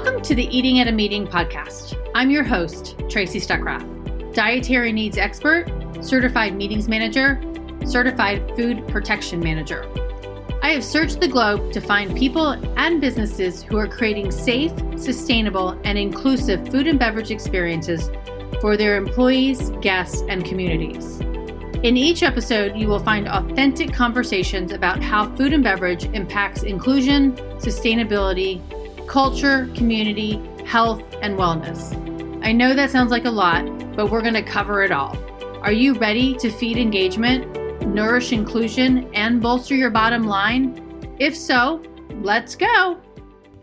Welcome to the Eating at a Meeting podcast. I'm your host, Tracy Stuckrath, dietary needs expert, certified meetings manager, certified food protection manager. I have searched the globe to find people and businesses who are creating safe, sustainable, and inclusive food and beverage experiences for their employees, guests, and communities. In each episode, you will find authentic conversations about how food and beverage impacts inclusion, sustainability, culture, community, health, and wellness. I know that sounds like a lot, but we're going to cover it all. Are you ready to feed engagement, nourish inclusion, and bolster your bottom line? If so, let's go.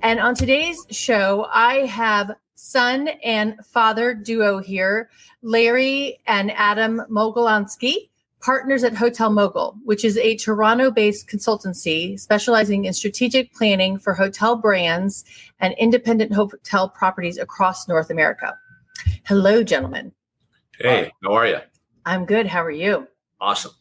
And on today's show, I have son and father duo here, Larry and Adam Mogelonsky, partners at Hotel Mogel, which is a Toronto-based consultancy specializing in strategic planning for hotel brands and independent hotel properties across North America. Hello, gentlemen. Hey, how are you? I'm good. How are you? Awesome.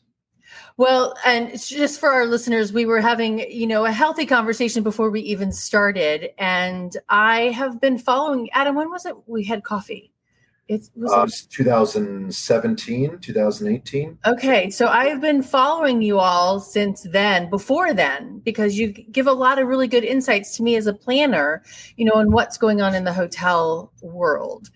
Well, and it's just for our listeners, we were having, a healthy conversation before we even started. And I have been following, Adam, when was it we had coffee? It was 2017, 2018. Okay. So I've been following you all since then, before then, because you give a lot of really good insights to me as a planner, on what's going on in the hotel world.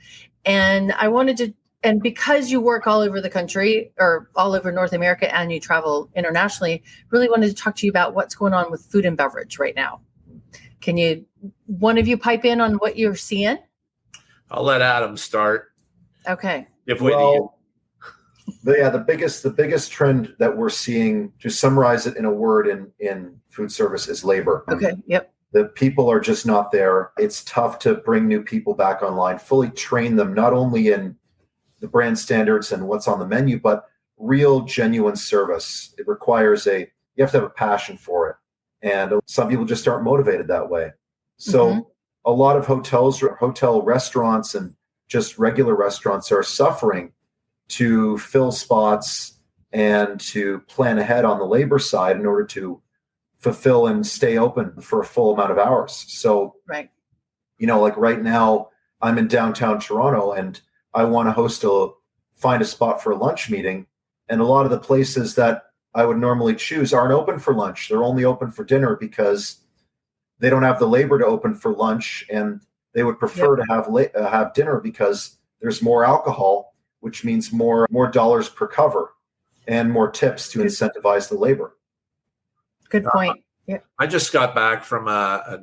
And I wanted to, and because you work all over the country or all over North America and you travel internationally, really wanted to talk to you about what's going on with food and beverage right now. Can one of you pipe in on what you're seeing? I'll let Adam start. Okay. The biggest trend that we're seeing, to summarize it in a word in food service, is labor. Okay. Yep. The people are just not there. It's tough to bring new people back online, fully train them, not only in the brand standards and what's on the menu, but real, genuine service. It requires you have to have a passion for it. And some people just aren't motivated that way. So a lot of hotels, hotel restaurants, and just regular restaurants are suffering to fill spots and to plan ahead on the labor side in order to fulfill and stay open for a full amount of hours. So, right. Like right now, I'm in downtown Toronto and I want to find a spot for a lunch meeting. And a lot of the places that I would normally choose aren't open for lunch. They're only open for dinner because they don't have the labor to open for lunch. And they would prefer to have dinner because there's more alcohol, which means more dollars per cover and more tips to incentivize the labor. Good point. Yeah. I just got back from a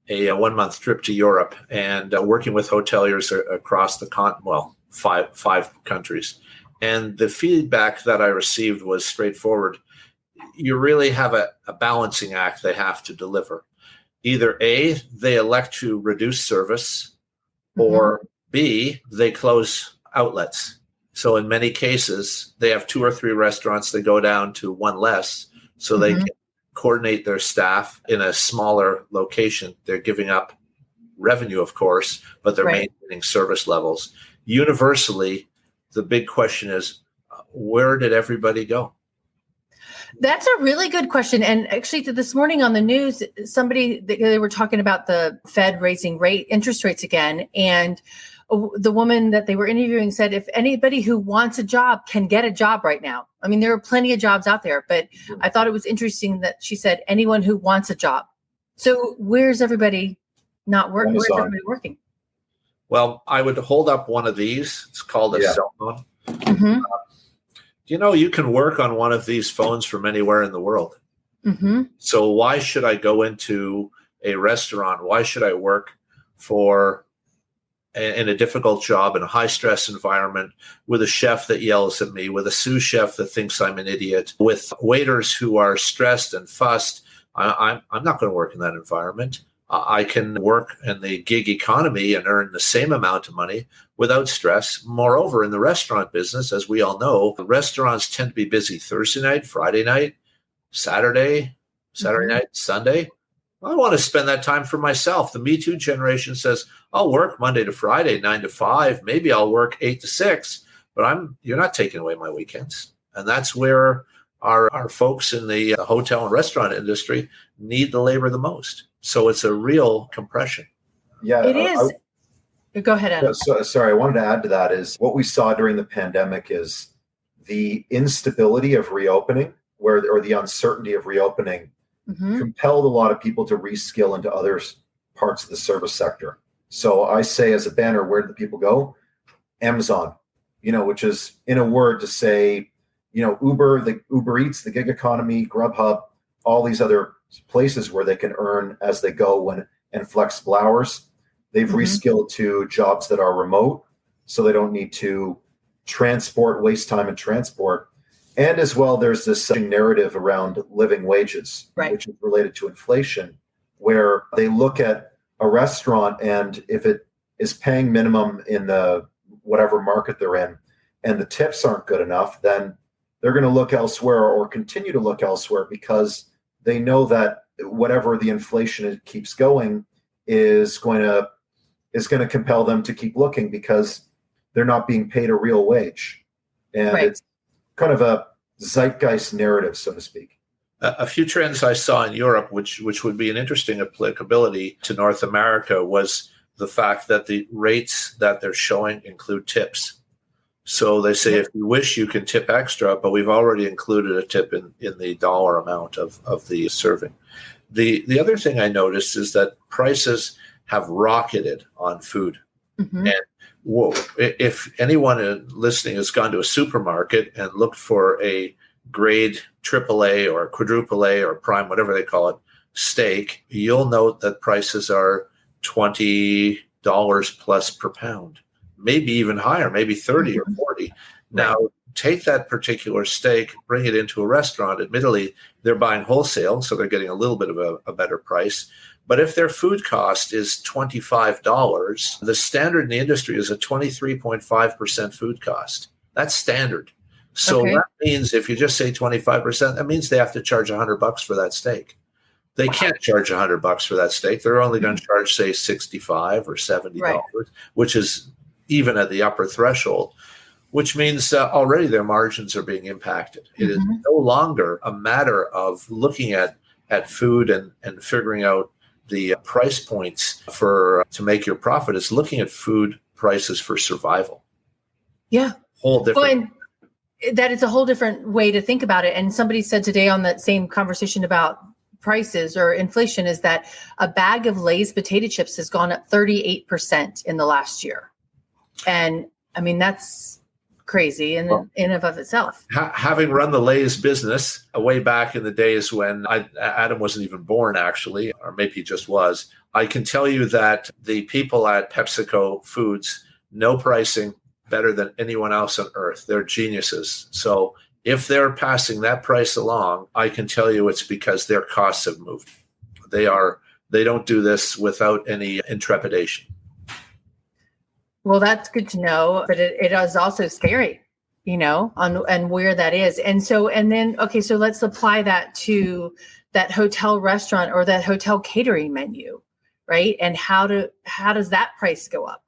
1-month trip to Europe and working with hoteliers across the continent, well, five countries. And the feedback that I received was straightforward. You really have a balancing act they have to deliver. Either A, they elect to reduce service, or B, they close outlets. So in many cases, they have 2 or 3 restaurants that go down to one less so they can coordinate their staff in a smaller location. They're giving up revenue, of course, but they're maintaining service levels. Universally, the big question is, where did everybody go? That's a really good question. And actually, this morning on the news, they were talking about the Fed raising interest rates again. And the woman that they were interviewing said, if anybody who wants a job can get a job right now. I mean, there are plenty of jobs out there, but I thought it was interesting that she said anyone who wants a job. So where's everybody not working? Where's everybody working? Well, I would hold up one of these. It's called a cell phone. You can work on one of these phones from anywhere in the world. So why should I go into a restaurant? Why should I work in a difficult job in a high stress environment with a chef that yells at me, with a sous chef that thinks I'm an idiot, with waiters who are stressed and fussed? I'm not going to work in that environment. I can work in the gig economy and earn the same amount of money without stress. Moreover, in the restaurant business, as we all know, restaurants tend to be busy Thursday night, Friday night, Saturday night, Sunday. I want to spend that time for myself. The Me Too generation says, I'll work Monday to Friday, 9 to 5. Maybe I'll work 8 to 6, but you're not taking away my weekends. And that's where our folks in the hotel and restaurant industry need the labor the most. So it's a real compression. Yeah, It is. Go ahead, Adam. sorry, I wanted to add to that is what we saw during the pandemic is the instability of reopening, or the uncertainty of reopening, compelled a lot of people to reskill into other parts of the service sector. So I say, as a banner, where do the people go? Amazon, which is, in a word, to say, Uber, the Uber Eats, the gig economy, Grubhub, all these other places where they can earn as they go and flexible hours. They've reskilled to jobs that are remote, so they don't need to waste time in transport. And as well, there's this narrative around living wages, which is related to inflation, where they look at a restaurant, and if it is paying minimum in the whatever market they're in, and the tips aren't good enough, then they're going to look elsewhere or continue to look elsewhere, because they know that whatever the inflation keeps going is going to compel them to keep looking, because they're not being paid a real wage. And it's kind of a zeitgeist narrative, so to speak. A few trends I saw in Europe, which would be an interesting applicability to North America, was the fact that the rates that they're showing include tips. So they say, if you wish, you can tip extra, but we've already included a tip in the dollar amount of the serving. The other thing I noticed is that prices have rocketed on food. And if anyone listening has gone to a supermarket and looked for a grade AAA or quadruple A or prime, whatever they call it, steak, you'll note that prices are $20 plus per pound, maybe even higher, maybe 30 or 40. Now, take that particular steak, bring it into a restaurant. Admittedly, they're buying wholesale, so they're getting a little bit of a better price. But if their food cost is $25, the standard in the industry is a 23.5% food cost. That's standard. So that means if you just say 25%, that means they have to charge $100 for that steak. They can't charge $100 for that steak. They're only going to charge, say, $65 or $70, which is even at the upper threshold, which means already their margins are being impacted. It is no longer a matter of looking at food and figuring out the price points to make your profit. Is looking at food prices for survival. Yeah. Whole different. Well, that is a whole different way to think about it. And somebody said today on that same conversation about prices or inflation is that a bag of Lay's potato chips has gone up 38% in the last year. And I mean, that's crazy in and of itself. Having run the Lay's business way back in the days when Adam wasn't even born, actually, or maybe he just was, I can tell you that the people at PepsiCo Foods know pricing better than anyone else on earth. They're geniuses. So if they're passing that price along, I can tell you it's because their costs have moved. They don't do this without any intrepidation. Well, that's good to know, but it is also scary, and where that is. And so let's apply that to that hotel restaurant or that hotel catering menu, right? And how does that price go up?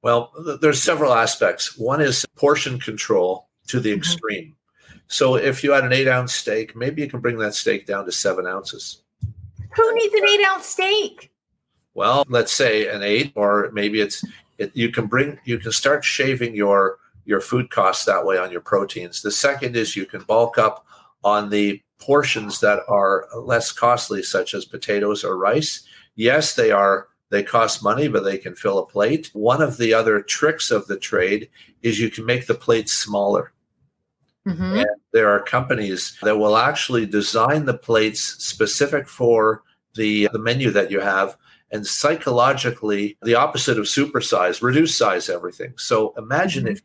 Well, there's several aspects. One is portion control to the extreme. So if you had an 8-ounce steak, maybe you can bring that steak down to 7 ounces. Who needs an 8-ounce steak? Well, let's say an 8, or maybe you can start shaving your food costs that way on your proteins. The second is you can bulk up on the portions that are less costly, such as potatoes or rice. Yes, they cost money, but they can fill a plate. One of the other tricks of the trade is you can make the plates smaller. And there are companies that will actually design the plates specific for the menu that you have, and psychologically, the opposite of supersize, reduce size everything. So imagine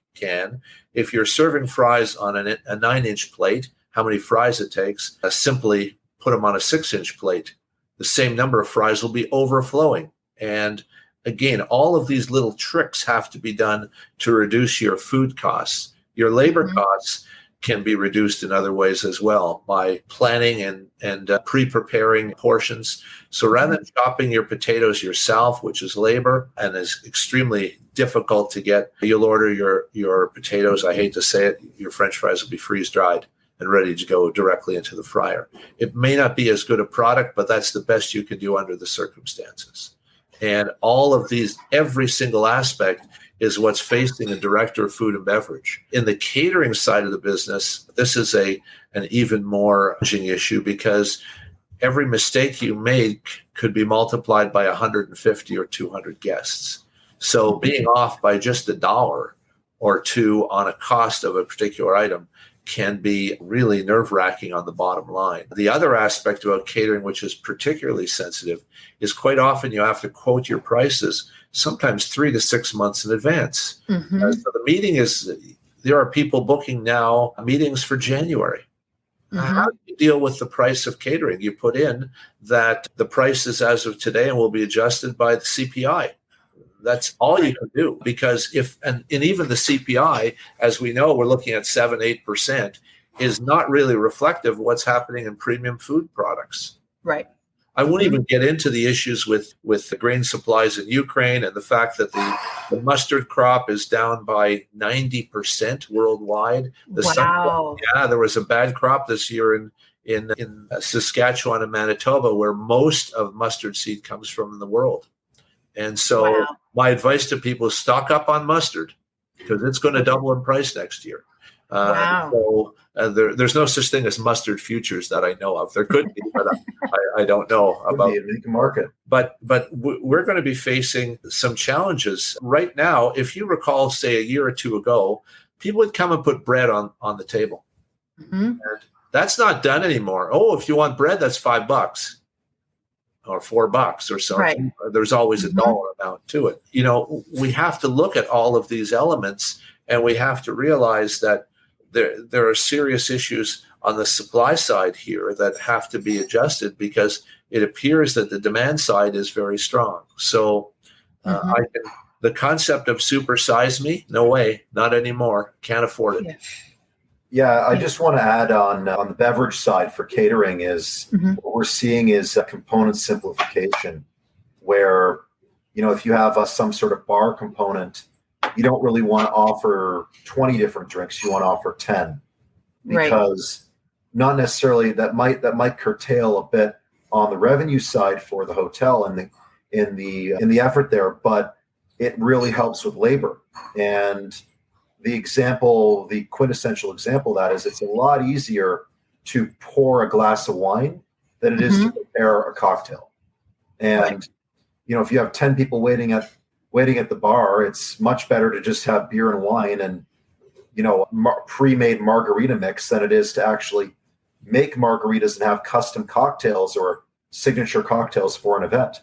if you're serving fries on a 9-inch plate, how many fries it takes, simply put them on a 6-inch plate. The same number of fries will be overflowing. And again, all of these little tricks have to be done to reduce your food costs. Your labor costs can be reduced in other ways as well, by planning and pre-preparing portions. So rather than chopping your potatoes yourself, which is labor and is extremely difficult to get, you'll order your potatoes. I hate to say it, your French fries will be freeze-dried and ready to go directly into the fryer. It may not be as good a product, but that's the best you can do under the circumstances. And all of these, every single aspect is what's facing a director of food and beverage. In the catering side of the business, this is an even more challenging issue because every mistake you make could be multiplied by 150 or 200 guests. So being off by just $1 or $2 on a cost of a particular item can be really nerve-wracking on the bottom line. The other aspect about catering, which is particularly sensitive, is quite often you have to quote your prices sometimes 3 to 6 months in advance. So the meeting there are people booking now meetings for January. How do you deal with the price of catering? You put in that the price is as of today and will be adjusted by the CPI. That's all you can do, because and even the CPI, as we know, we're looking at 7-8%, is not really reflective of what's happening in premium food products. Right. I won't even get into the issues with the grain supplies in Ukraine and the fact that the mustard crop is down by 90% worldwide. Wow. There was a bad crop this year in Saskatchewan and Manitoba, where most of mustard seed comes from in the world. And so my advice to people is stock up on mustard because it's going to double in price next year. So there's no such thing as mustard futures that I know of. There could be, but I don't know about the market. But we're going to be facing some challenges right now. If you recall, say a year or two ago, people would come and put bread on the table. And that's not done anymore. Oh, if you want bread, that's $5 or $4 or so. Right. There's always a dollar amount to it. We have to look at all of these elements, and we have to realize that there are serious issues on the supply side here that have to be adjusted because it appears that the demand side is very strong. So the concept of supersize me, no way, not anymore. Can't afford it. Yeah, I just want to add on the beverage side for catering is what we're seeing is a component simplification where, if you have some sort of bar component, you don't really want to offer 20 different drinks. You want to offer 10 because not necessarily that might curtail a bit on the revenue side for the hotel and in the effort there, but it really helps with labor. And the quintessential example of that is it's a lot easier to pour a glass of wine than it is to prepare a cocktail. And, if you have 10 people waiting at the bar, it's much better to just have beer and wine and, pre-made margarita mix than it is to actually make margaritas and have custom cocktails or signature cocktails for an event.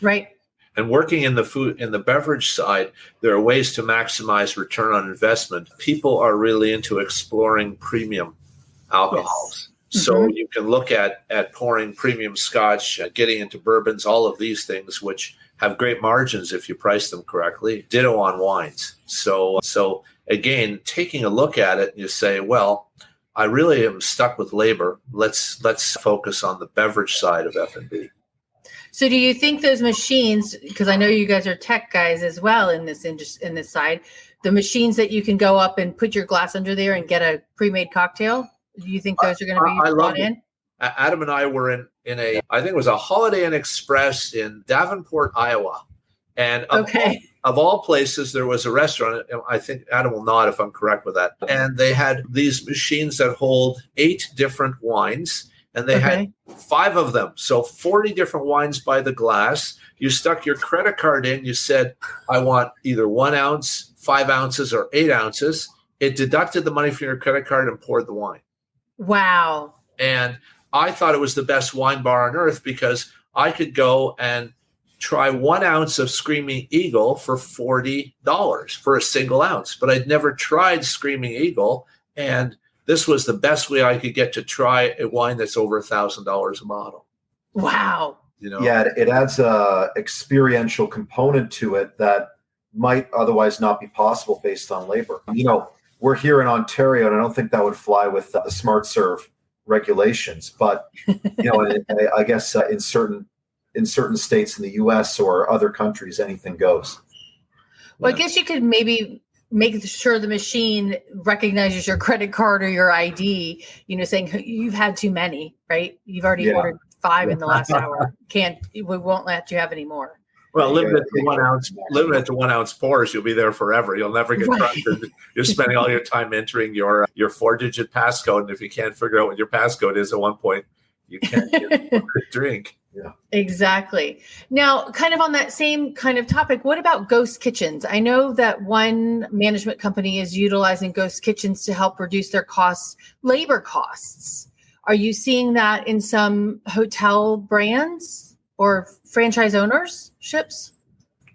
Right. And working in the beverage side, there are ways to maximize return on investment. People are really into exploring premium alcohols. Yes. So you can look at pouring premium scotch, getting into bourbons, all of these things, which have great margins if you price them correctly. Ditto on wines. So again, taking a look at it, you say, well, I really am stuck with labor. Let's focus on the beverage side of F&B. So do you think those machines, because I know you guys are tech guys as well in this side, the machines that you can go up and put your glass under there and get a pre-made cocktail, do you think those are going to be brought in? Adam and I were in I think it was a Holiday Inn Express in Davenport, Iowa. And of all places, there was a restaurant. I think Adam will nod if I'm correct with that. And they had these machines that hold 8 different wines. And they had 5 of them. So 40 different wines by the glass. You stuck your credit card in. You said, I want either 1 ounce, 5 ounces, or 8 ounces. It deducted the money from your credit card and poured the wine. Wow. And I thought it was the best wine bar on earth because I could go and try 1 ounce of Screaming Eagle for $40 for a single ounce. But I'd never tried Screaming Eagle. And this was the best way I could get to try a wine that's over $1,000 a bottle. Wow. Yeah, it adds a experiential component to it that might otherwise not be possible based on labor. We're here in Ontario, and I don't think that would fly with the Smart Serve regulations. But I guess in certain states in the U.S. or other countries, anything goes. Well, I guess you could maybe make sure the machine recognizes your credit card or your ID, saying you've had too many, right? You've already ordered 5 in the last hour. We won't let you have any more. Well, limited to 1 ounce pours, you'll be there forever. You'll never get trusted. You're spending all your time entering your 4-digit passcode, and if you can't figure out what your passcode is at one point, you can't get a drink. Yeah, exactly. Now, kind of on that same kind of topic, what about ghost kitchens? I know that one management company is utilizing ghost kitchens to help reduce their labor costs. Are you seeing that in some hotel brands or franchise ownerships?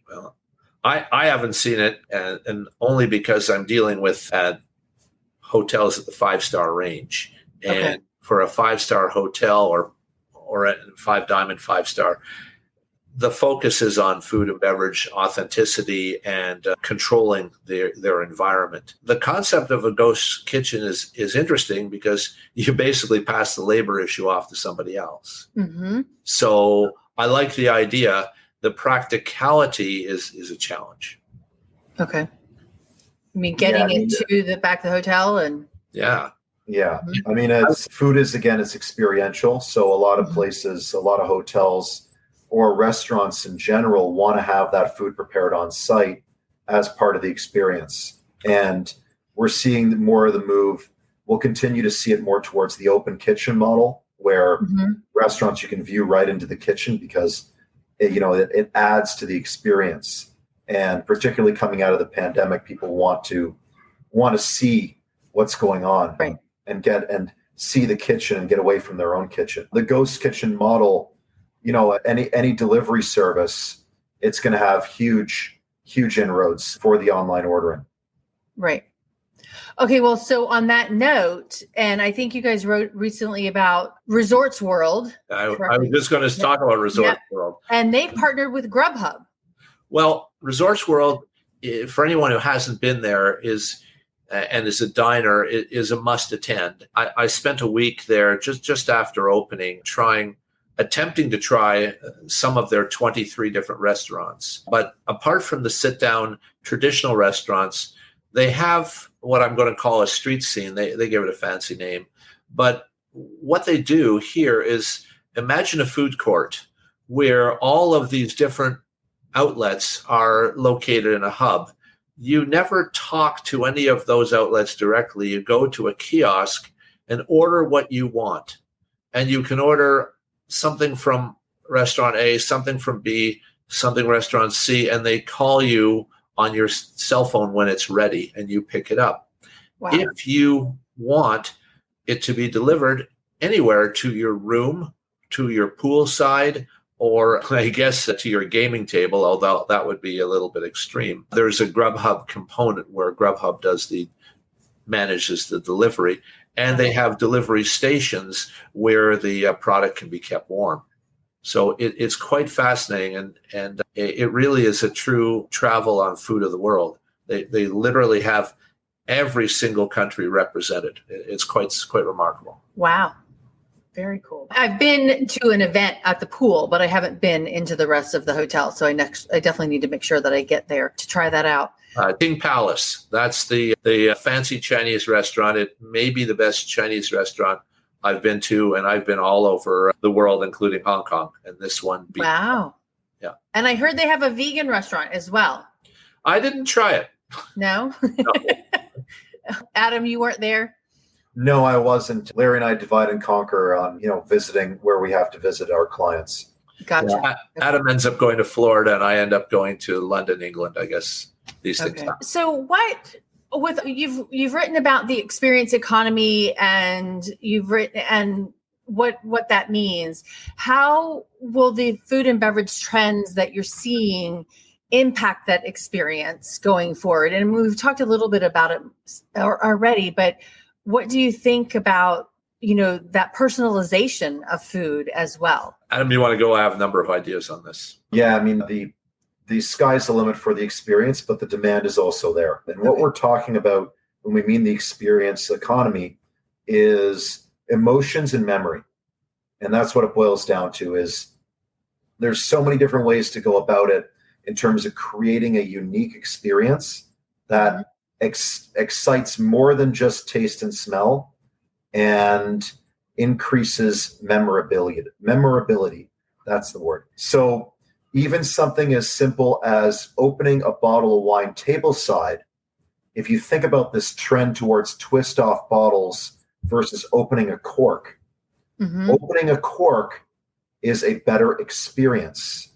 Well, I haven't seen it, and only because I'm dealing with hotels at the 5-star range. And for a 5-star hotel or a 5-diamond 5-star, the focus is on food and beverage authenticity and controlling their environment. The concept of a ghost kitchen is interesting because you basically pass the labor issue off to somebody else. Mm-hmm. So I like the idea. The practicality is a challenge. Okay. I mean, getting it to the back of the hotel and yeah. Yeah. I mean, food is experiential. So a lot of places, a lot of hotels or restaurants in general want to have that food prepared on site as part of the experience. And we're seeing more of the move. We'll continue to see it more towards the open kitchen model where restaurants, you can view right into the kitchen because it adds to the experience. And particularly coming out of the pandemic, people want to see what's going on. Right. And see the kitchen and get away from their own kitchen. The ghost kitchen model, any delivery service, it's going to have huge inroads for the online ordering. Right. Okay. Well, so on that note, and I think you guys wrote recently about Resorts World. I was just going to talk about Resorts World. And they've partnered with Grubhub. Well, Resorts World, for anyone who hasn't been there, and is a diner, is a must attend. I spent a week there just after opening, attempting to try some of their 23 different restaurants. But apart from the sit-down traditional restaurants, they have what I'm going to call a street scene. They give it a fancy name. But what they do here is imagine a food court where all of these different outlets are located in a hub. You never talk to any of those outlets directly. You go to a kiosk and order what you want. And you can order something from restaurant A, something from B, something restaurant C, and they call you on your cell phone when it's ready and you pick it up. Wow. If you want it to be delivered anywhere, to your room, to your poolside, or I guess to your gaming table, although that would be a little bit extreme. There's a Grubhub component where Grubhub manages the delivery, and they have delivery stations where the product can be kept warm. So it's quite fascinating, and it really is a true travel on food of the world. They literally have every single country represented. It's quite remarkable. Wow. Very cool. I've been to an event at the pool, but I haven't been into the rest of the hotel. So I definitely need to make sure that I get there to try that out. King Palace. That's the fancy Chinese restaurant. It may be the best Chinese restaurant I've been to, and I've been all over the world, including Hong Kong. And this one. Wow. Yeah. And I heard they have a vegan restaurant as well. I didn't try it. No? Adam, you weren't there? No, I wasn't. Larry and I divide and conquer on, visiting where we have to visit our clients. Gotcha. Yeah. Adam ends up going to Florida, and I end up going to London, England. I guess these things happen. So you've written about the experience economy, and you've written and what that means. How will the food and beverage trends that you're seeing impact that experience going forward? And we've talked a little bit about it already, but what do you think about, that personalization of food as well? Adam, you want to go? I have a number of ideas on this. Yeah, I mean, the sky's the limit for the experience, but the demand is also there. And what we're talking about when we mean the experience economy is emotions and memory. And that's what it boils down to. Is there's so many different ways to go about it in terms of creating a unique experience that excites more than just taste and smell and increases memorability. That's the word. So Even something as simple as opening a bottle of wine tableside. If you think about this trend towards twist off bottles versus opening a cork, opening a cork is a better experience.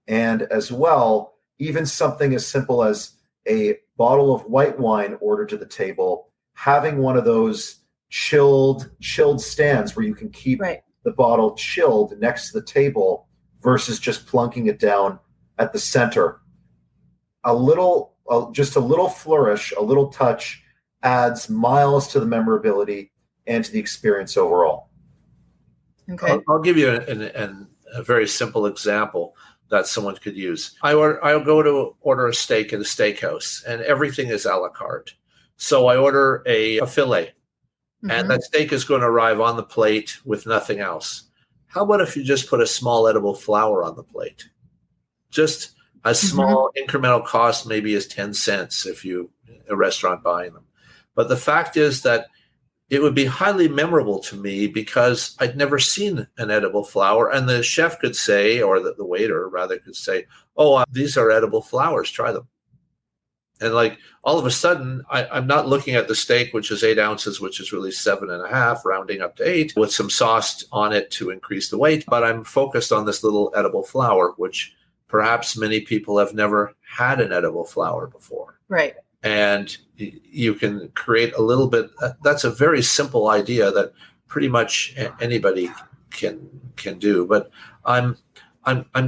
And as well, even something as simple as a bottle of white wine ordered to the table, having one of those chilled stands where you can keep the bottle chilled next to the table versus just plunking it down at the center. Just a little flourish, a little touch adds miles to the memorability and to the experience overall. Okay. I'll give you a very simple example that someone could use. I'll go to order a steak at a steakhouse, and everything is a la carte. So I order a fillet, and that steak is going to arrive on the plate with nothing else. How about if you just put a small edible flower on the plate? Just a small incremental cost, maybe is 10 cents if you a restaurant buying them. But the fact is that it would be highly memorable to me because I'd never seen an edible flower. And the chef could say, or the waiter rather could say, oh, these are edible flowers, try them. And like all of a sudden, I'm not looking at the steak, which is 8 ounces, which is really 7.5, rounding up to 8, with some sauce on it to increase the weight. But I'm focused on this little edible flower, which perhaps many people have never had an edible flower before. Right. And you can create a little bit. That's a very simple idea that pretty much anybody can do. But I'm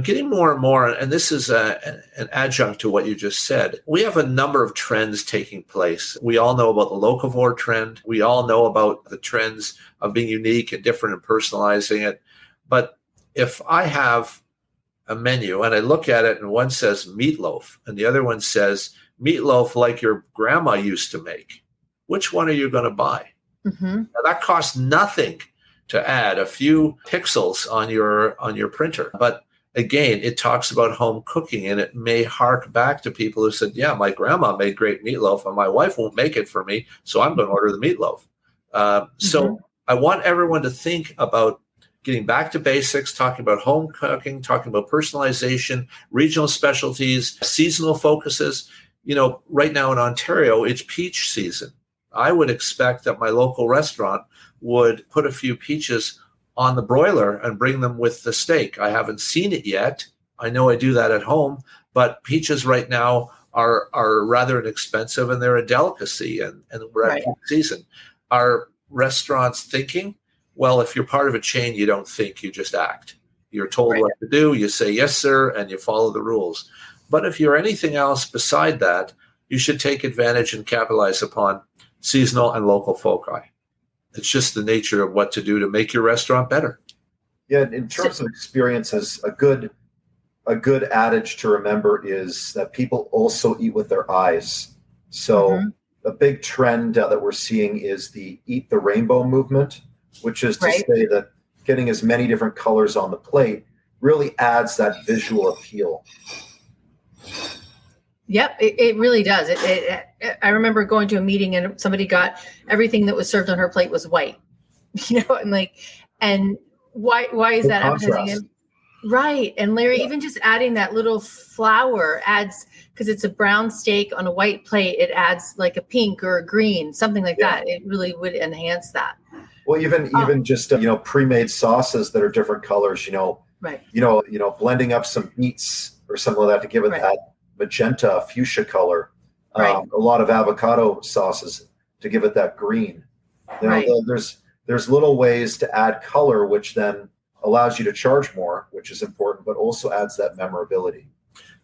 getting more and more, and this is an adjunct to what you just said. We have a number of trends taking place. We all know about the locavore trend. We all know about the trends of being unique and different and personalizing it. But if I have a menu and I look at it and one says meatloaf and the other one says meatloaf like your grandma used to make, which one are you going to buy? Now, that costs nothing to add a few pixels on your printer. But again, it talks about home cooking, and it may hark back to people who said, yeah, my grandma made great meatloaf and my wife won't make it for me, so I'm going to order the meatloaf. So I want everyone to think about getting back to basics, talking about home cooking, talking about personalization, regional specialties, seasonal focuses. Right now in Ontario, it's peach season. I would expect that my local restaurant would put a few peaches on the broiler and bring them with the steak. I haven't seen it yet. I know I do that at home, but peaches right now are rather inexpensive, and they're a delicacy, and we're at peak season. Are restaurants thinking? Well, if you're part of a chain, you don't think, you just act. You're told what to do, you say, yes, sir, and you follow the rules. But if you're anything else beside that, you should take advantage and capitalize upon seasonal and local foci. It's just the nature of what to do to make your restaurant better. Yeah, in terms of experiences, a good adage to remember is that people also eat with their eyes. So a big trend that we're seeing is the Eat the Rainbow movement, which is to say that getting as many different colors on the plate really adds that visual appeal. Yep, it really does. I remember going to a meeting and somebody got everything that was served on her plate was white, and why is that advertising? Right. And Larry, even just adding that little flower adds, because it's a brown steak on a white plate, it adds like a pink or a green, something like that. It really would enhance that. Well, even just pre-made sauces that are different colors, blending up some beets or something like that to give it that magenta fuchsia color. A lot of avocado sauces to give it that green. There's little ways to add color, which then allows you to charge more, which is important, but also adds that memorability.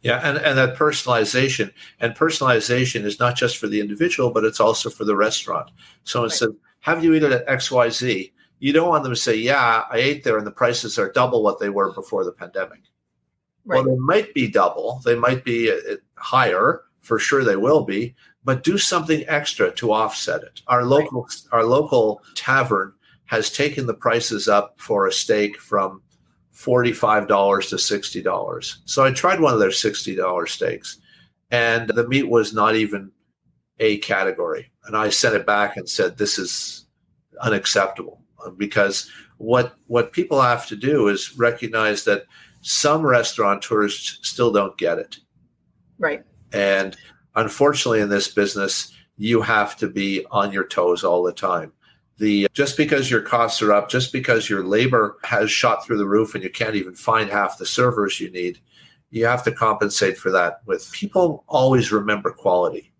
Yeah, and that personalization. And personalization is not just for the individual, but it's also for the restaurant. So instead, have you eaten at XYZ? You don't want them to say, yeah, I ate there and the prices are double what they were before the pandemic. Well, they might be double. They might be higher. For sure they will be. But do something extra to offset it. Our local tavern has taken the prices up for a steak from $45 to $60. So I tried one of their $60 steaks, and the meat was not even a category. And I sent it back and said, this is unacceptable. because what people have to do is recognize that some restaurateurs still don't get it. Right. And unfortunately, in this business, you have to be on your toes all the time. Just because your costs are up, just because your labor has shot through the roof and you can't even find half the servers you need, you have to compensate for that. With people always remember quality.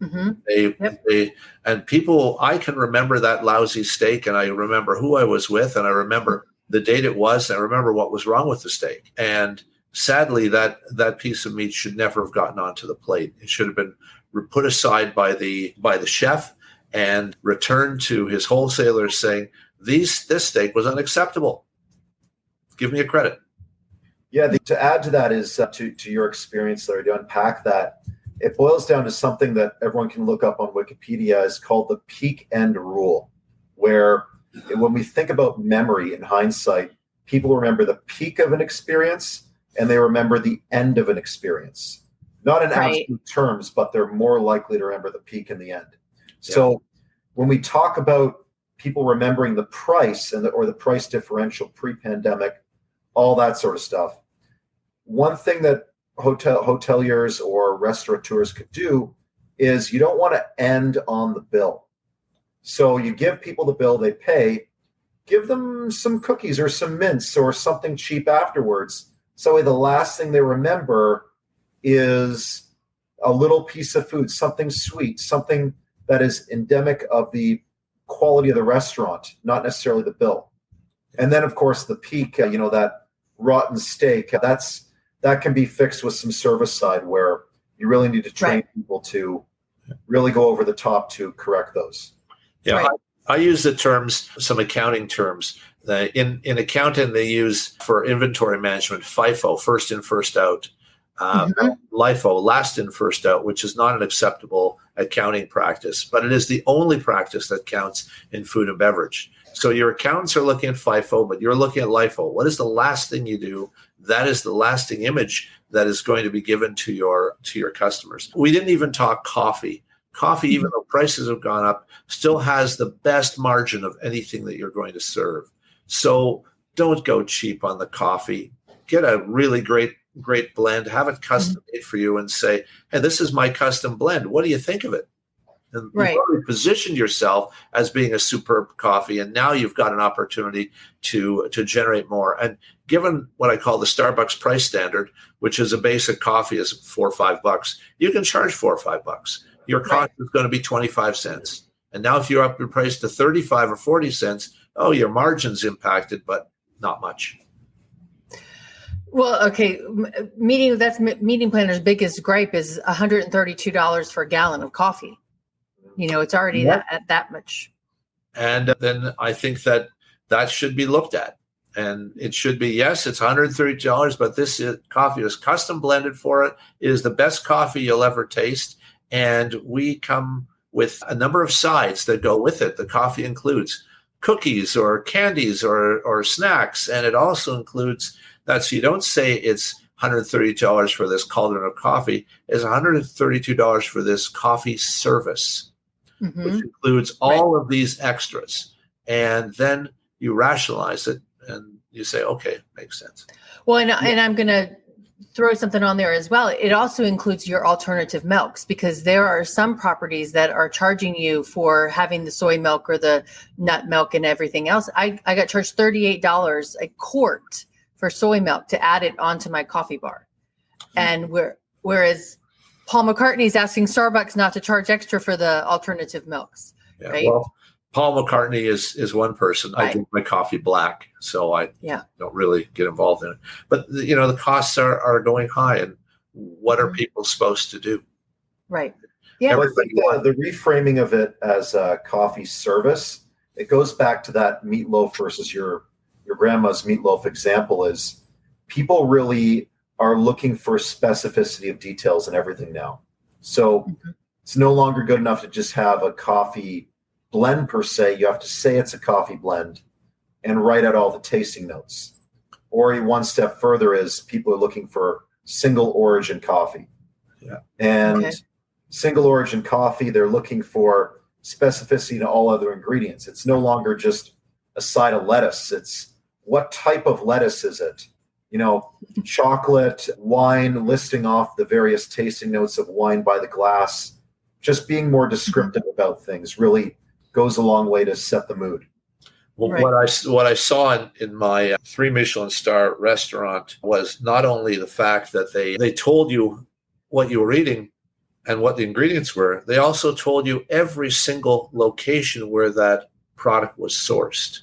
And people, I can remember that lousy steak, and I remember who I was with, and I remember the date it was, and I remember what was wrong with the steak. And sadly, that piece of meat should never have gotten onto the plate. It should have been put aside by the chef and returned to his wholesalers saying, this steak was unacceptable. Give me a credit. Yeah, to add to that is to your experience there, to unpack that, it boils down to something that everyone can look up on Wikipedia. Is called the peak end rule, where when we think about memory in hindsight, people remember the peak of an experience and they remember the end of an experience. Not in absolute terms, but they're more likely to remember the peak and the end. Yeah. So when we talk about people remembering the price or the price differential pre-pandemic, all that sort of stuff, one thing that hoteliers or restaurateurs could do is you don't want to end on the bill. So you give people the bill, they pay, give them some cookies or some mints or something cheap afterwards. So the last thing they remember is a little piece of food, something sweet, something that is endemic of the quality of the restaurant, not necessarily the bill. And then, of course, the peak, that rotten steak, that can be fixed with some service side where you really need to train people to really go over the top to correct those. Yeah, right. I use the terms, some accounting terms. In accounting, they use for inventory management, FIFO, first in, first out. LIFO, last in, first out, which is not an acceptable accounting practice, but it is the only practice that counts in food and beverage. So your accountants are looking at FIFO, but you're looking at LIFO. What is the last thing you do? That is the lasting image that is going to be given to your customers. We didn't even talk coffee. Coffee, even though prices have gone up, still has the best margin of anything that you're going to serve. So don't go cheap on the coffee. Get a really great blend, have it custom made for you and say, hey, this is my custom blend. What do you think of it? And you've already positioned yourself as being a superb coffee, and now you've got an opportunity to generate more. And given what I call the Starbucks price standard, which is a basic coffee is $4 or $5, you can charge $4 or $5. Your cost is going to be 25 cents. And now if you up your price to 35 or 40 cents, your margin's impacted, but not much. Well, okay. Meeting planner's biggest gripe is $132 for a gallon of coffee. It's already that much. And then I think that should be looked at. And it should be, yes, it's $132, but this coffee is custom blended for it. It is the best coffee you'll ever taste. And we come with a number of sides that go with it. The coffee includes cookies or candies or snacks. And it also includes that. So you don't say it's $132 for this cauldron of coffee. It's $132 for this coffee service, which includes all of these extras. And then you rationalize it and you say, okay, makes sense. Well, and I'm going to throw something on there as well. It also includes your alternative milks, because there are some properties that are charging you for having the soy milk or the nut milk and everything else. I got charged $38 a quart for soy milk to add it onto my coffee bar. And whereas Paul McCartney's asking Starbucks not to charge extra for the alternative milks. Yeah, right? Well, Paul McCartney is one person. I drink my coffee black, so I don't really get involved in it. But the costs are going high, and what are people supposed to do? Right. Yeah. I think the reframing of it as a coffee service, it goes back to that meatloaf versus your grandma's meatloaf example. Is people really are looking for specificity of details in everything now. So it's no longer good enough to just have a coffee blend per se. You have to say it's a coffee blend and write out all the tasting notes. Or one step further is people are looking for single origin coffee. Yeah. And single origin coffee, they're looking for specificity to all other ingredients. It's no longer just a side of lettuce. It's what type of lettuce is it? Chocolate, wine, listing off the various tasting notes of wine by the glass. Just being more descriptive about things really goes a long way to set the mood. Well, what I saw in my 3 Michelin star restaurant was not only the fact that they told you what you were eating and what the ingredients were, they also told you every single location where that product was sourced.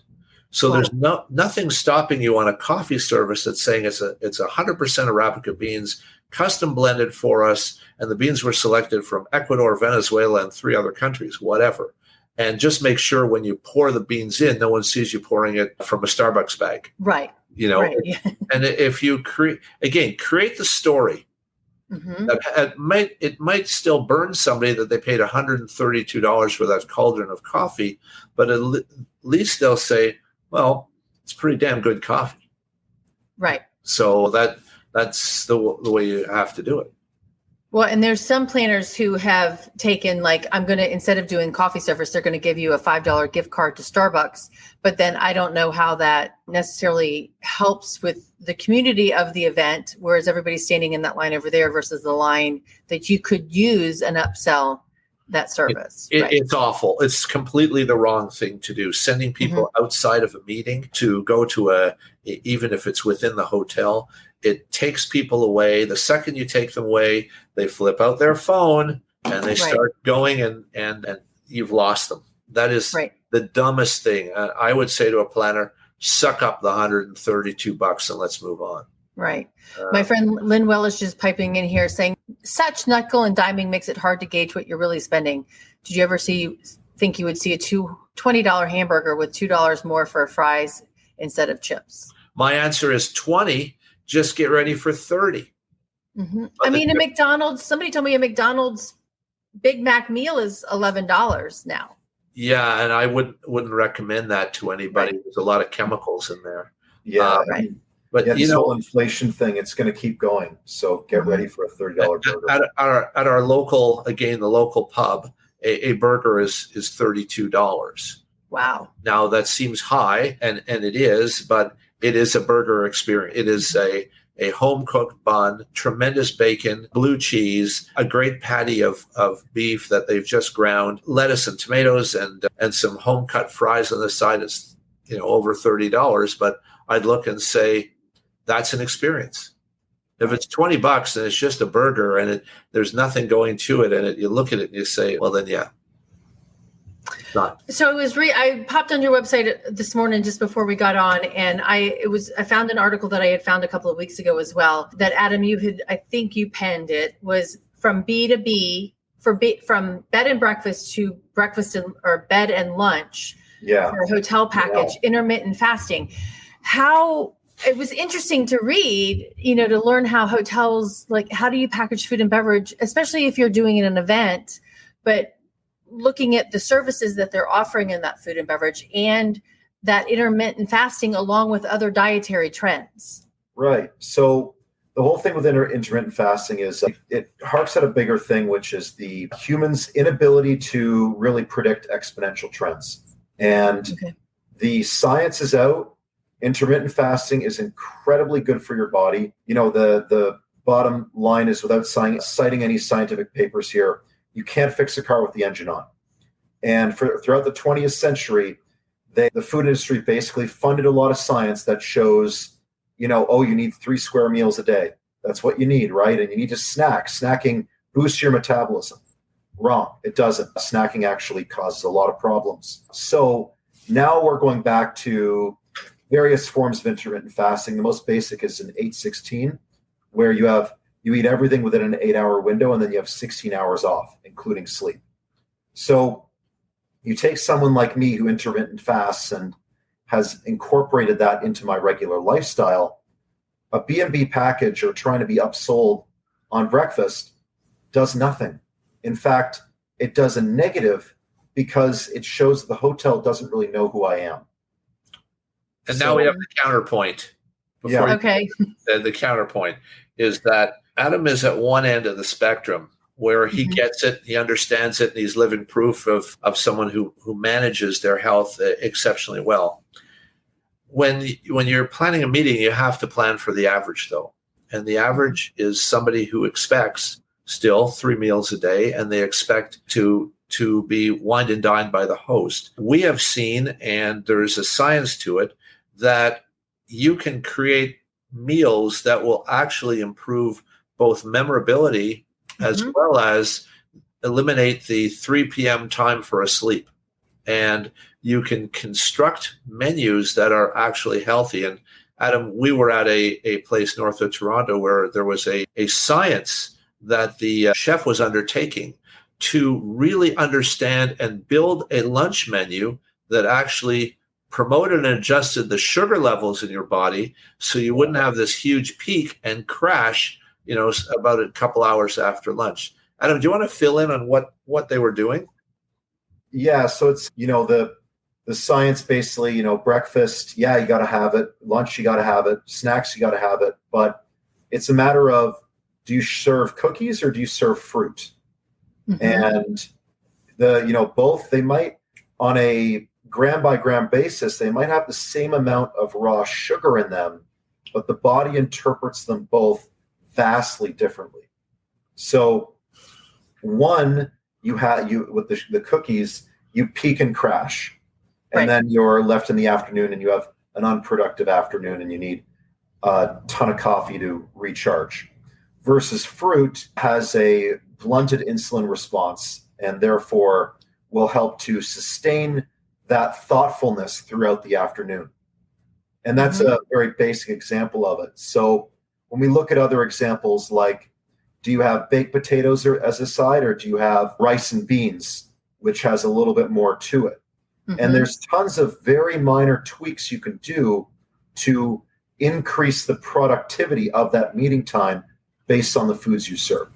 So there's nothing stopping you on a coffee service that's saying it's 100% Arabica beans, custom blended for us, and the beans were selected from Ecuador, Venezuela, and 3 other countries, whatever. And just make sure when you pour the beans in, no one sees you pouring it from a Starbucks bag. Right. Right. And if you create the story. It might still burn somebody that they paid $132 for that cauldron of coffee, but at least they'll say, well, it's pretty damn good coffee. Right. So that's the way you have to do it. Well, and there's some planners who have taken, instead of doing coffee service, they're going to give you a $5 gift card to Starbucks. But then I don't know how that necessarily helps with the community of the event, whereas everybody's standing in that line over there versus the line that you could use and upsell that service. It's awful. It's completely the wrong thing to do. Sending people outside of a meeting to go to even if it's within the hotel, it takes people away. The second you take them away, they flip out their phone and they start going and you've lost them. That is the dumbest thing. I would say to a planner, suck up the $132 and let's move on. Right. My friend Lynn Wellish is piping in here saying, such nickel and diming makes it hard to gauge what you're really spending. Did you ever think you would see a $20 hamburger with $2 more for fries instead of chips? My answer is 20. Just get ready for 30. I mean, a McDonald's, somebody told me a McDonald's Big Mac meal is $11 now. Yeah. And I wouldn't recommend that to anybody. There's a lot of chemicals in there. Yeah. But this whole inflation thing, it's going to keep going. So get ready for a $30 burger. At our local, again, the local pub, a burger is $32. Wow. Now that seems high, and it is, but it is a burger experience. It is a home cooked bun, tremendous bacon, blue cheese, a great patty of beef that they've just ground, lettuce and tomatoes, and some home cut fries on the side. It's over $30, but I'd look and say that's an experience. If it's $20 and it's just a burger and there's nothing going to it, and you look at it and you say, well, then yeah. Not. So I popped on your website this morning just before we got on, and I found an article that I had found a couple of weeks ago as well that Adam, I think you penned it, was from B to B from bed and breakfast to breakfast or bed and lunch for a hotel package, intermittent fasting. How it was interesting to read, to learn how hotels, how do you package food and beverage, especially if you're doing an event, but looking at the services that they're offering in that food and beverage and that intermittent fasting along with other dietary trends. Right. So the whole thing with intermittent fasting is it harks at a bigger thing, which is the human's inability to really predict exponential trends. And the science is out. Intermittent fasting is incredibly good for your body. The bottom line is, without citing any scientific papers here, you can't fix a car with the engine on. And throughout the 20th century, the food industry basically funded a lot of science that shows, you need 3 square meals a day. That's what you need, right? And you need to snack. Snacking boosts your metabolism. Wrong. It doesn't. Snacking actually causes a lot of problems. So now we're going back to various forms of intermittent fasting. The most basic is an 8-16, where you eat everything within an 8-hour window, and then you have 16 hours off, including sleep. So you take someone like me who intermittent fasts and has incorporated that into my regular lifestyle. A B&B package or trying to be upsold on breakfast does nothing. In fact, it does a negative because it shows the hotel doesn't really know who I am. And now we have the counterpoint. Okay. The counterpoint is that Adam is at one end of the spectrum where he gets it, he understands it, and he's living proof of someone who manages their health exceptionally well. When you're planning a meeting, you have to plan for the average, though. And the average is somebody who expects still 3 meals a day, and they expect to be wined and dined by the host. We have seen, and there's a science to it, that you can create meals that will actually improve both memorability as well as eliminate the 3 p.m. time for a sleep. And you can construct menus that are actually healthy. And Adam, we were at a place north of Toronto where there was a science that the chef was undertaking to really understand and build a lunch menu that actually promoted and adjusted the sugar levels in your body so you wouldn't have this huge peak and crash, about a couple hours after lunch. Adam, do you want to fill in on what they were doing? Yeah, so it's, the science basically, breakfast, you got to have it. Lunch, you got to have it. Snacks, you got to have it. But it's a matter of, do you serve cookies or do you serve fruit? And both, they might, on a gram by gram basis, they might have the same amount of raw sugar in them, but the body interprets them both vastly differently. So one, with the cookies, you peak and crash, and then you're left in the afternoon and you have an unproductive afternoon and you need a ton of coffee to recharge. Versus fruit has a blunted insulin response and therefore will help to sustain that thoughtfulness throughout the afternoon. And that's a very basic example of it. So when we look at other examples, like, do you have baked potatoes as a side, or do you have rice and beans, which has a little bit more to it? And there's tons of very minor tweaks you can do to increase the productivity of that meeting time based on the foods you serve.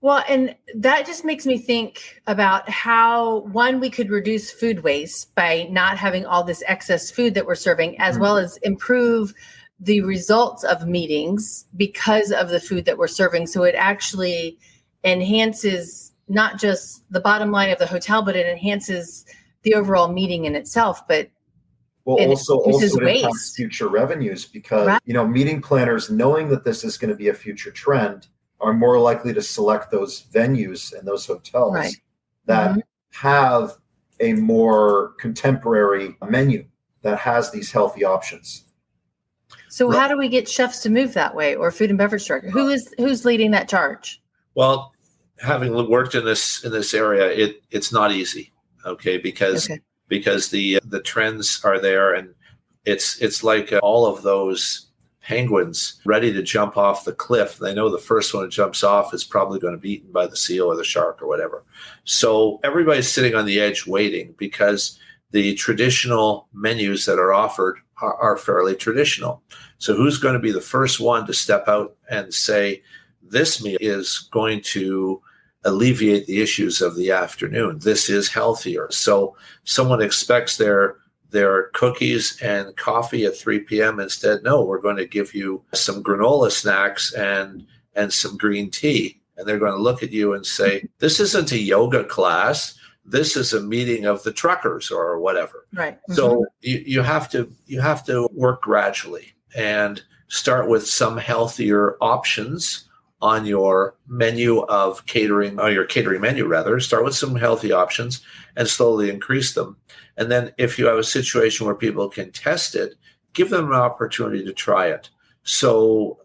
Well, and that just makes me think about how, one, we could reduce food waste by not having all this excess food that we're serving, as well as improve the results of meetings because of the food that we're serving. So it actually enhances not just the bottom line of the hotel, but it enhances the overall meeting in itself. But also it impacts future revenues because, meeting planners, knowing that this is going to be a future trend, are more likely to select those venues and those hotels that have a more contemporary menu that has these healthy options. So how do we get chefs to move that way, or food and beverage director? Who's leading that charge? Well, having worked in this area, it's not easy, because the trends are there, and it's like all of those penguins ready to jump off the cliff. They know the first one that jumps off is probably going to be eaten by the seal or the shark or whatever. So everybody's sitting on the edge waiting, because the traditional menus that are offered are fairly traditional. So who's going to be the first one to step out and say, this meal is going to alleviate the issues of the afternoon. This is healthier. So someone expects their cookies and coffee at 3 p.m. Instead, no, we're going to give you some granola snacks and some green tea. And they're going to look at you and say, this isn't a yoga class. This is a meeting of the truckers or whatever. Right. So you have to work gradually and start with some healthier options on your menu of catering, or your catering menu rather. Start with some healthy options and slowly increase them. And then if you have a situation where people can test it, give them an opportunity to try it. So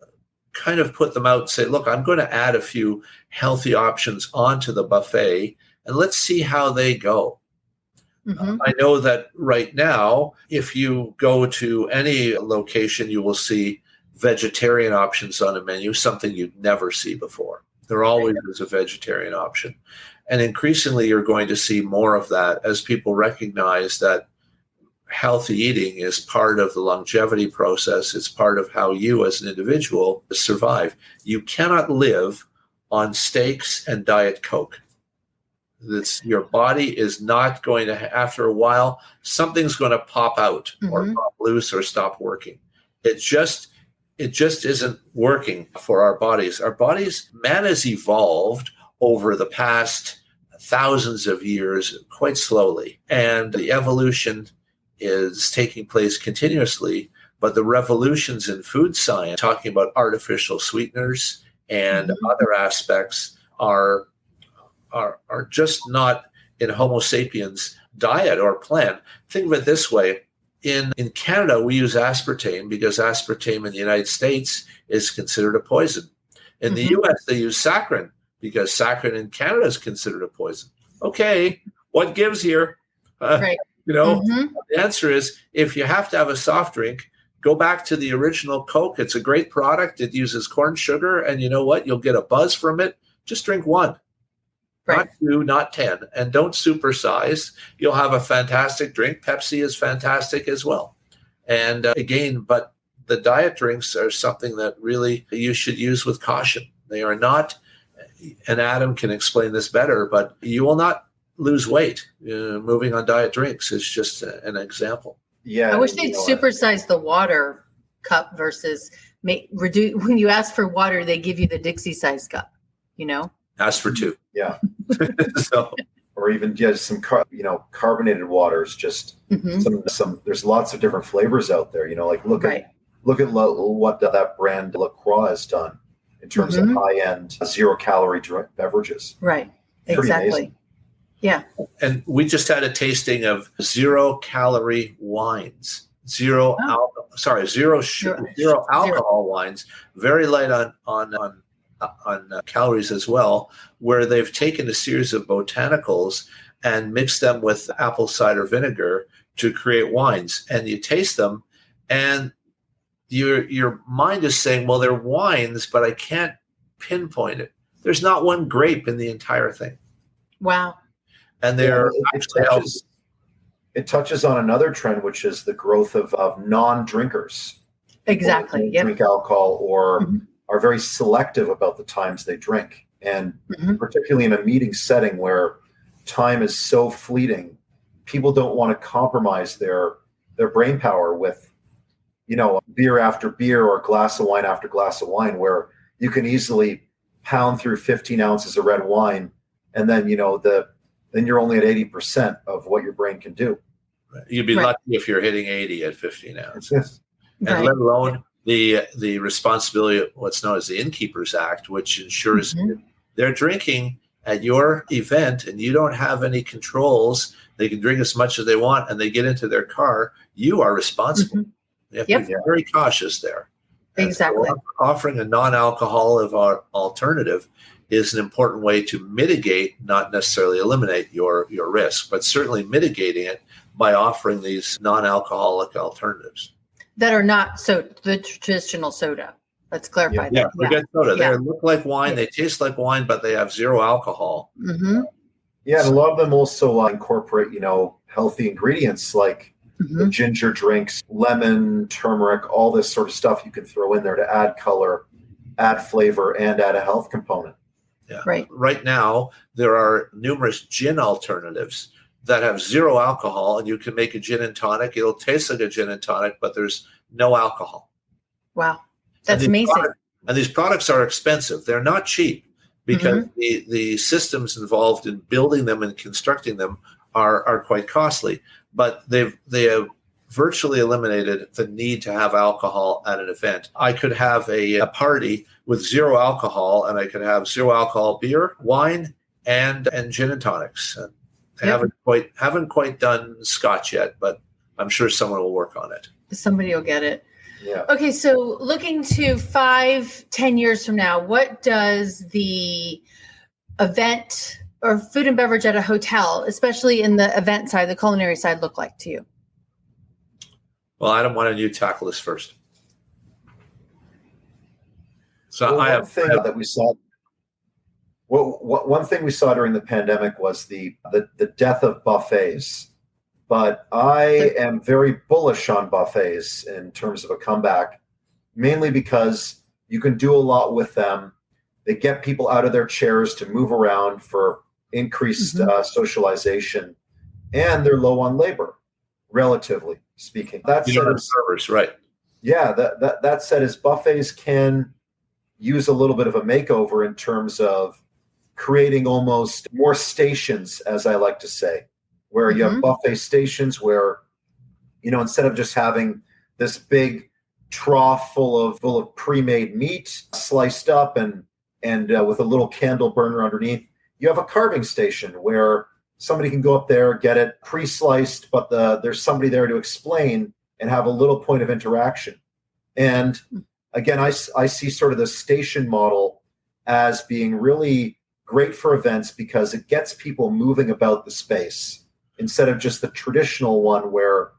kind of put them out and say, look, I'm going to add a few healthy options onto the buffet, and let's see how they go. I know that right now, if you go to any location, you will see vegetarian options on a menu, something you'd never see before. There always is a vegetarian option. And increasingly, you're going to see more of that as people recognize that healthy eating is part of the longevity process. It's part of how you as an individual survive. You cannot live on steaks and Diet Coke. Your body is not going to, after a while, something's going to pop out or pop loose or stop working. It just it just isn't working for our bodies. Man has evolved over the past thousands of years quite slowly, and the evolution is taking place continuously. But the revolutions in food science, talking about artificial sweeteners and other aspects, are just not in Homo sapiens diet or plan. Think of it this way. In Canada, we use aspartame because aspartame in the United States is considered a poison. In the US, they use saccharin because saccharin in Canada is considered a poison. Okay, what gives here? Right. The answer is, if you have to have a soft drink, go back to the original Coke. It's a great product. It uses corn sugar, and you know what? You'll get a buzz from it. Just drink one. Right. Not 2, not 10, and don't supersize. You'll have a fantastic drink. Pepsi is fantastic as well. And again, but the diet drinks are something that really you should use with caution. They are not, and Adam can explain this better, but you will not lose weight moving on diet drinks. It's just an example. Yeah, I wish they'd supersize the water cup versus reduce. When you ask for water, they give you the Dixie size cup, Ask for 2. Yeah. So, or even just some carbonated waters. Just some. There's lots of different flavors out there. Like look at what that brand LaCroix has done in terms of high end 0-calorie beverages. Right. Exactly. Amazing. Yeah. And we just had a tasting of 0-calorie wines. Zero alcohol wines. Very light on calories as well, where they've taken a series of botanicals and mixed them with apple cider vinegar to create wines. And you taste them, and your mind is saying, well, they're wines, but I can't pinpoint it. There's not one grape in the entire thing. Wow. And it touches on another trend, which is the growth of non-drinkers. Exactly. Yep. Drink alcohol or are very selective about the times they drink. And particularly in a meeting setting where time is so fleeting, people don't want to compromise their brain power with, beer after beer or glass of wine after glass of wine, where you can easily pound through 15 ounces of red wine. And then, then you're only at 80% of what your brain can do. You'd be lucky if you're hitting 80 at 15 ounces. And let alone the responsibility of what's known as the Innkeepers Act, which ensures they're drinking at your event and you don't have any controls. They can drink as much as they want and they get into their car. You are responsible. You have to be very cautious there. Exactly. So offering a non-alcoholic alternative is an important way to mitigate, not necessarily eliminate your risk, but certainly mitigating it by offering these non-alcoholic alternatives. That are not the traditional soda. Let's clarify that. Yeah, forget soda. They look like wine. They taste like wine, but they have 0 alcohol. Yeah, and a lot of them also incorporate, healthy ingredients like the ginger drinks, lemon, turmeric, all this sort of stuff you can throw in there to add color, add flavor, and add a health component. Yeah. Right now, there are numerous gin alternatives that have 0 alcohol, and you can make a gin and tonic. It'll taste like a gin and tonic, but there's no alcohol. Wow. That's amazing. And these products are expensive. They're not cheap because the systems involved in building them and constructing them are quite costly. But they have virtually eliminated the need to have alcohol at an event. I could have a party with 0 alcohol, and I could have 0 alcohol beer, wine, and gin and tonics. And I haven't quite done scotch yet, but I'm sure someone will work on it. Somebody will get it. Yeah. Okay, so looking to 5-10 years from now, what does the event or food and beverage at a hotel, especially in the event side, the culinary side, look like to you? Well, Adam, why don't you tackle this first? So one thing we saw during the pandemic was the death of buffets. But I am very bullish on buffets in terms of a comeback, mainly because you can do a lot with them. They get people out of their chairs to move around for increased socialization, and they're low on labor, relatively speaking. That's servers, right? Yeah, that said, is buffets can use a little bit of a makeover in terms of creating almost more stations, as I like to say, where you have buffet stations where, instead of just having this big trough full of pre-made meat sliced up and with a little candle burner underneath, you have a carving station where somebody can go up there, get it pre-sliced, but there's somebody there to explain and have a little point of interaction. And again, I see sort of the station model as being really great for events because it gets people moving about the space instead of just the traditional one where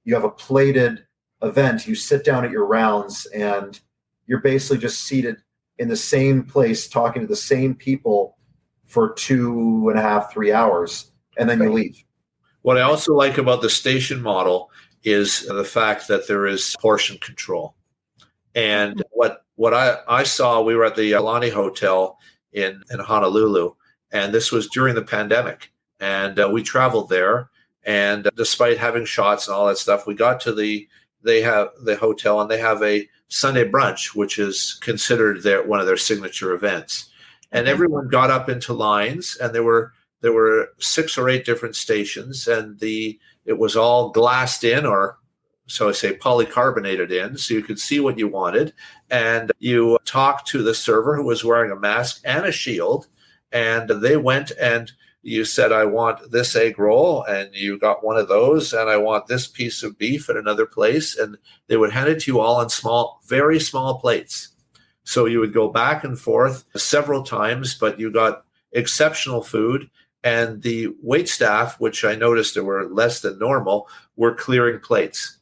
you have a plated event, you sit down at your rounds and you're basically just seated in the same place talking to the same people for 2.5, 3 hours, and then you leave. What I also like about the station model is the fact that there is portion control. And what I saw, we were at the Alani Hotel in Honolulu, and this was during the pandemic. And we traveled there, and despite having shots and all that stuff, we got to the hotel, and they have a Sunday brunch, which is considered one of their signature events. And everyone got up into lines, and there were 6 or 8 different stations, and it was all glassed in, or so I say polycarbonated in, so you could see what you wanted. And you talked to the server who was wearing a mask and a shield, and they went and you said, I want this egg roll, and you got one of those, and I want this piece of beef at another place, and they would hand it to you all in very small plates. So you would go back and forth several times, but you got exceptional food. And the wait staff, which I noticed there were less than normal, were clearing plates.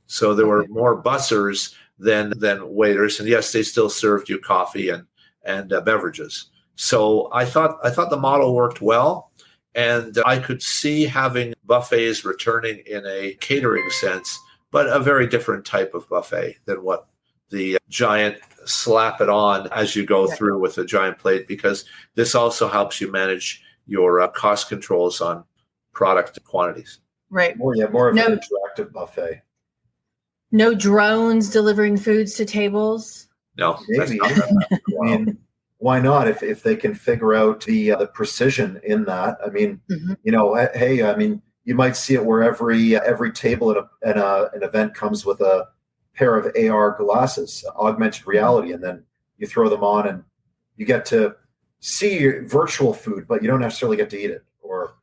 So there were more bussers than waiters. And yes, they still served you coffee and beverages. So I thought the model worked well. And I could see having buffets returning in a catering sense, but a very different type of buffet than what the giant slap it on as you go through with a giant plate, because this also helps you manage your cost controls on product quantities. Right. More of an interactive buffet. No drones delivering foods to tables. No, maybe. I mean, why not? If they can figure out the precision in that. I mean, hey, I mean, you might see it where every table at an event comes with a pair of AR glasses, augmented reality, and then you throw them on and you get to see your virtual food, but you don't necessarily get to eat it. Or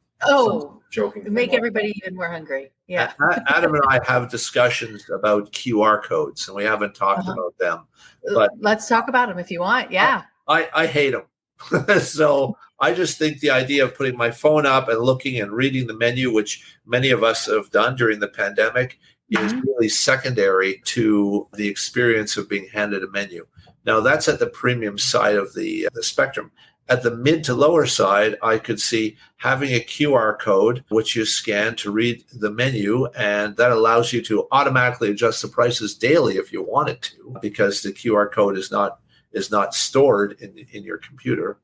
joking, make everybody even more hungry. Yeah. Adam and I have discussions about QR codes, and we haven't talked about them. But let's talk about them if you want. Yeah. I hate them. So I just think the idea of putting my phone up and looking and reading the menu, which many of us have done during the pandemic, is really secondary to the experience of being handed a menu. Now, that's at the premium side of the spectrum. At the mid to lower side, I could see having a QR code, which you scan to read the menu, and that allows you to automatically adjust the prices daily if you wanted to, because the QR code is not stored in your computer.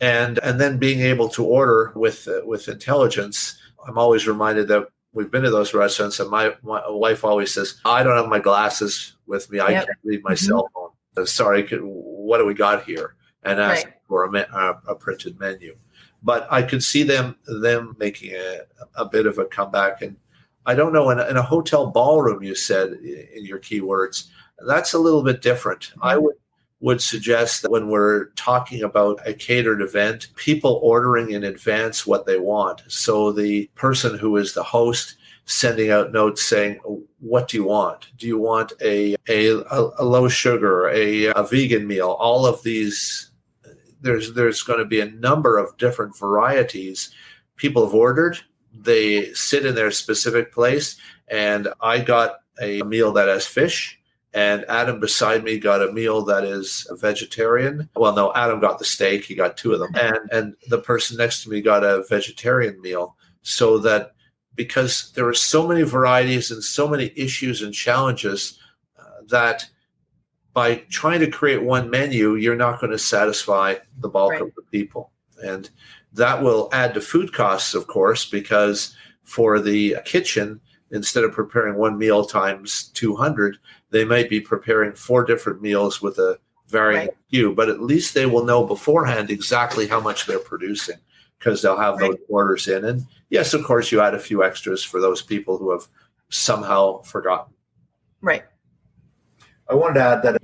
And then being able to order with intelligence. I'm always reminded that we've been to those restaurants, and my wife always says, I don't have my glasses with me. I can't read my cell phone. Sorry, what do we got here? And ask for a printed menu. But I could see them making a bit of a comeback. And I don't know, in a hotel ballroom, you said in your keywords, that's a little bit different. I would suggest that when we're talking about a catered event, people ordering in advance what they want. So the person who is the host sending out notes saying, what do you want? Do you want a low sugar, a vegan meal? All of these, there's going to be a number of different varieties. People have ordered, they sit in their specific place, and I got a meal that has fish. And Adam beside me got a meal that is a vegetarian. Well, no, Adam got the steak. He got 2 of them. And the person next to me got a vegetarian meal. So that because there are so many varieties and so many issues and challenges that by trying to create one menu, you're not going to satisfy the bulk of the people. And that will add to food costs, of course, because for the kitchen, instead of preparing one meal times 200, they might be preparing 4 different meals with a varying queue, but at least they will know beforehand exactly how much they're producing because they'll have those orders in. And yes, of course, you add a few extras for those people who have somehow forgotten. Right. I wanted to add that,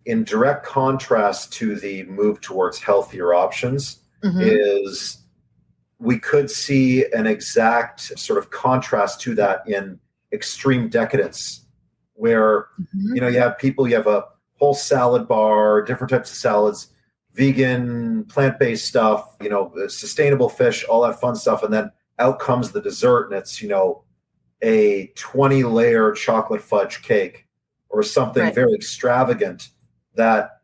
in direct contrast to the move towards healthier options is we could see an exact sort of contrast to that in extreme decadence, where, you have people, you have a whole salad bar, different types of salads, vegan, plant-based stuff, sustainable fish, all that fun stuff. And then out comes the dessert and it's, a 20-layer chocolate fudge cake or something very extravagant that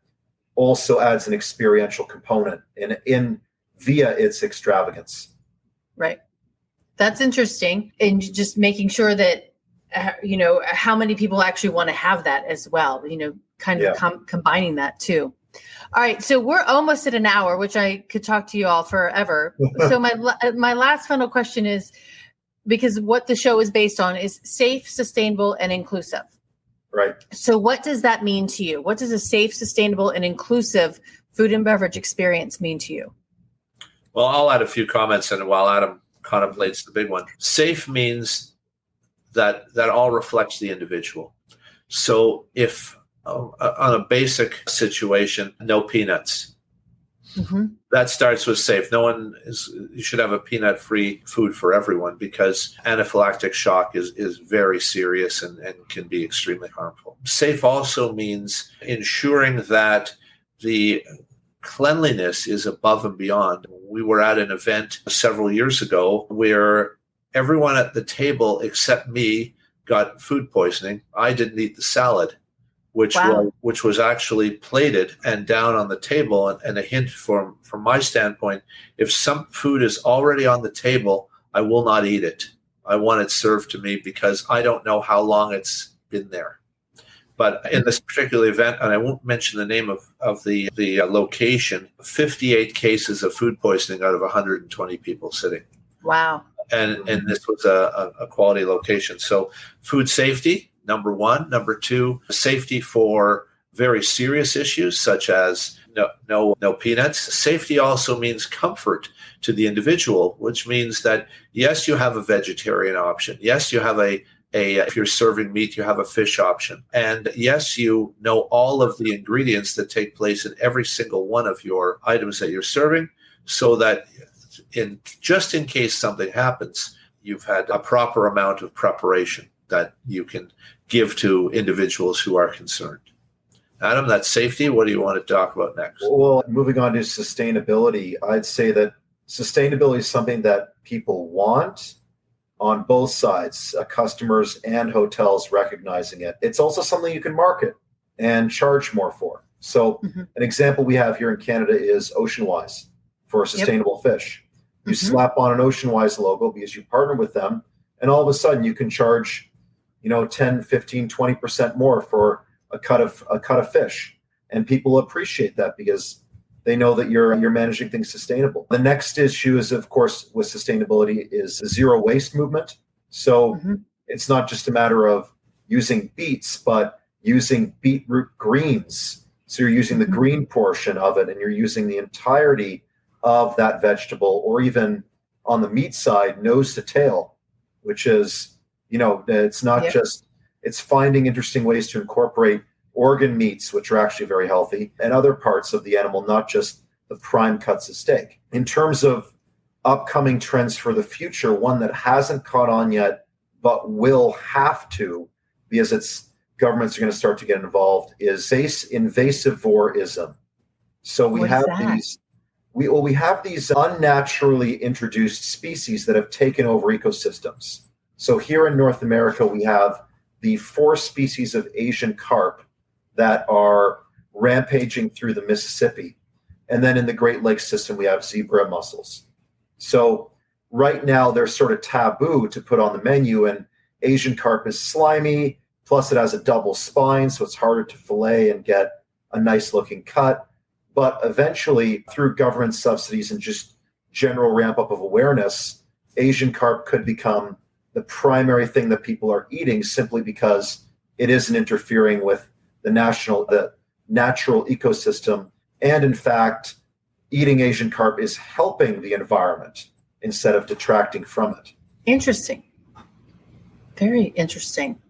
also adds an experiential component in via its extravagance. Right. That's interesting. And just making sure that, how many people actually want to have that as well, combining that too. All right. So we're almost at an hour, which I could talk to you all forever. So my last final question is, because what the show is based on is safe, sustainable, and inclusive. Right. So what does that mean to you? What does a safe, sustainable, and inclusive food and beverage experience mean to you? Well, I'll add a few comments, and while Adam contemplates the big one, safe means that all reflects the individual. So if on a basic situation, no peanuts, that starts with safe. You should have a peanut-free food for everyone because anaphylactic shock is very serious and can be extremely harmful. Safe also means ensuring that the cleanliness is above and beyond. We were at an event several years ago where everyone at the table except me got food poisoning. I didn't eat the salad, which was actually plated and down on the table. And a hint from my standpoint, if some food is already on the table, I will not eat it. I want it served to me because I don't know how long it's been there. But in this particular event, and I won't mention the name of the location, 58 cases of food poisoning out of 120 people sitting. Wow. And this was a quality location. So food safety, number one. Number two, safety for very serious issues such as no peanuts. Safety also means comfort to the individual, which means that, yes, you have a vegetarian option. Yes, you have if you're serving meat, you have a fish option. And yes, you know all of the ingredients that take place in every single one of your items that you're serving, so that just in case something happens, you've had a proper amount of preparation that you can give to individuals who are concerned. Adam, that's safety. What do you want to talk about next? Well, moving on to sustainability, I'd say that sustainability is something that people want on both sides, customers and hotels recognizing it. It's also something you can market and charge more for. So an example we have here in Canada is Oceanwise for sustainable fish. You slap on an Oceanwise logo because you partner with them, and all of a sudden you can charge, 10, 15, 20% more for a cut of fish. And people appreciate that because they know that you're managing things sustainable. The next issue is, of course, with sustainability is the zero waste movement. So it's not just a matter of using beets, but using beetroot greens. So you're using the green portion of it, and you're using the entirety of that vegetable, or even on the meat side, nose to tail, which is, it's not just, it's finding interesting ways to incorporate organ meats, which are actually very healthy, and other parts of the animal, not just the prime cuts of steak. In terms of upcoming trends for the future, one that hasn't caught on yet, but will have to, because governments are going to start to get involved, is invasivorism. So we have these unnaturally introduced species that have taken over ecosystems. So here in North America, we have the 4 species of Asian carp that are rampaging through the Mississippi. And then in the Great Lakes system, we have zebra mussels. So right now, they're sort of taboo to put on the menu, and Asian carp is slimy, plus it has a double spine, so it's harder to fillet and get a nice looking cut. But eventually, through government subsidies and just general ramp up of awareness, Asian carp could become the primary thing that people are eating simply because it isn't interfering with the natural ecosystem. And in fact, eating Asian carp is helping the environment instead of detracting from it. Interesting. Very interesting.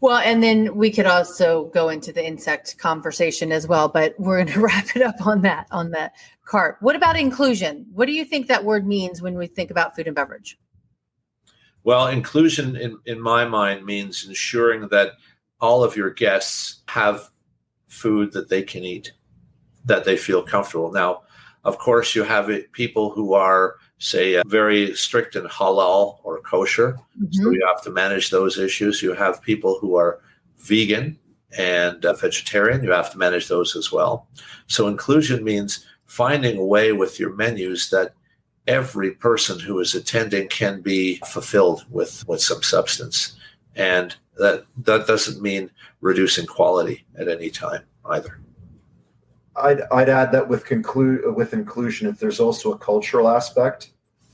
Well, and then we could also go into the insect conversation as well, but we're going to wrap it up on the carp. What about inclusion? What do you think that word means when we think about food and beverage? Well, inclusion in my mind means ensuring that all of your guests have food that they can eat, that they feel comfortable. Now, of course, you have people who are, say, very strict in halal or kosher. Mm-hmm. So you have to manage those issues. You have people who are vegan and vegetarian. You have to manage those as well. So inclusion means finding a way with your menus that every person who is attending can be fulfilled with some substance. And that doesn't mean reducing quality at any time either. I'd add that with inclusion, if there's also a cultural aspect,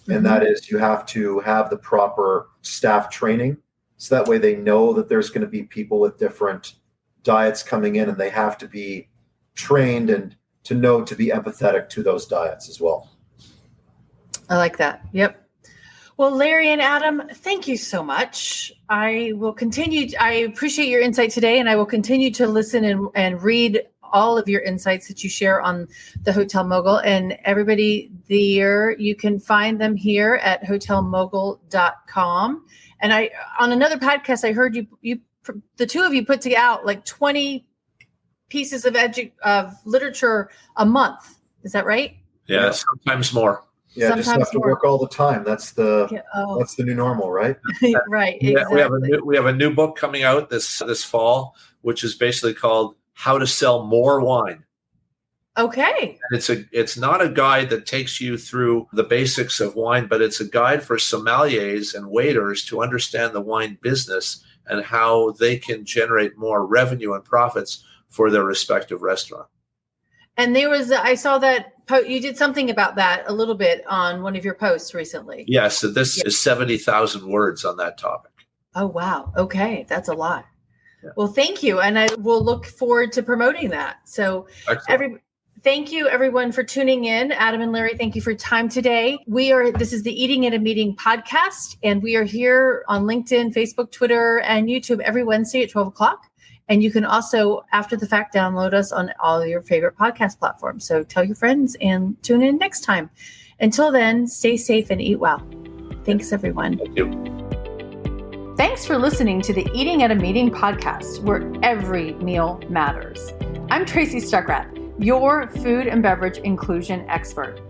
and that is you have to have the proper staff training. So that way they know that there's going to be people with different diets coming in, and they have to be trained and to know to be empathetic to those diets as well. I like that. Yep. Well, Larry and Adam, thank you so much. I will continue. I appreciate your insight today, and I will continue to listen and read all of your insights that you share on the Hotel Mogel. And everybody there, you can find them here at hotelmogel.com. And on another podcast, I heard you the two of you put out like 20 pieces of literature a month. Is that right? Yeah, sometimes more. Yeah, sometimes just have to work all the time. That's the new normal, right? Right. Yeah, exactly. we have a new book coming out this fall, which is basically called How to Sell More Wine. Okay. And it's not a guide that takes you through the basics of wine, but it's a guide for sommeliers and waiters to understand the wine business and how they can generate more revenue and profits for their respective restaurant. And I saw that you did something about that a little bit on one of your posts recently. Yes, so this is 70,000 words on that topic. Oh, wow. Okay. That's a lot. Yeah. Well, thank you. And I will look forward to promoting that. So thank you everyone for tuning in. Adam and Larry, thank you for your time today. This is the Eating at a Meeting podcast, and we are here on LinkedIn, Facebook, Twitter, and YouTube every Wednesday at 12 o'clock. And you can also, after the fact, download us on all your favorite podcast platforms. So tell your friends and tune in next time. Until then, stay safe and eat well. Thanks, everyone. Thank you. Thanks for listening to the Eating at a Meeting podcast, where every meal matters. I'm Tracy Stuckrath, your food and beverage inclusion expert.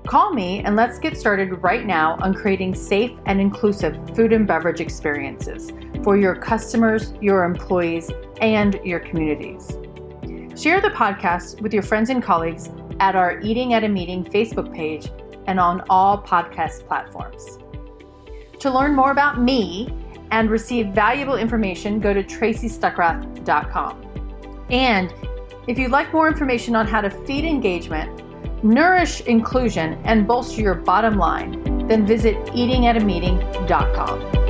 Call me and let's get started right now on creating safe and inclusive food and beverage experiences for your customers, your employees, and your communities. Share the podcast with your friends and colleagues at our Eating at a Meeting Facebook page and on all podcast platforms. To learn more about me and receive valuable information, go to tracystuckrath.com. And if you'd like more information on how to feed engagement, nourish inclusion, and bolster your bottom line, then visit eatingatameeting.com.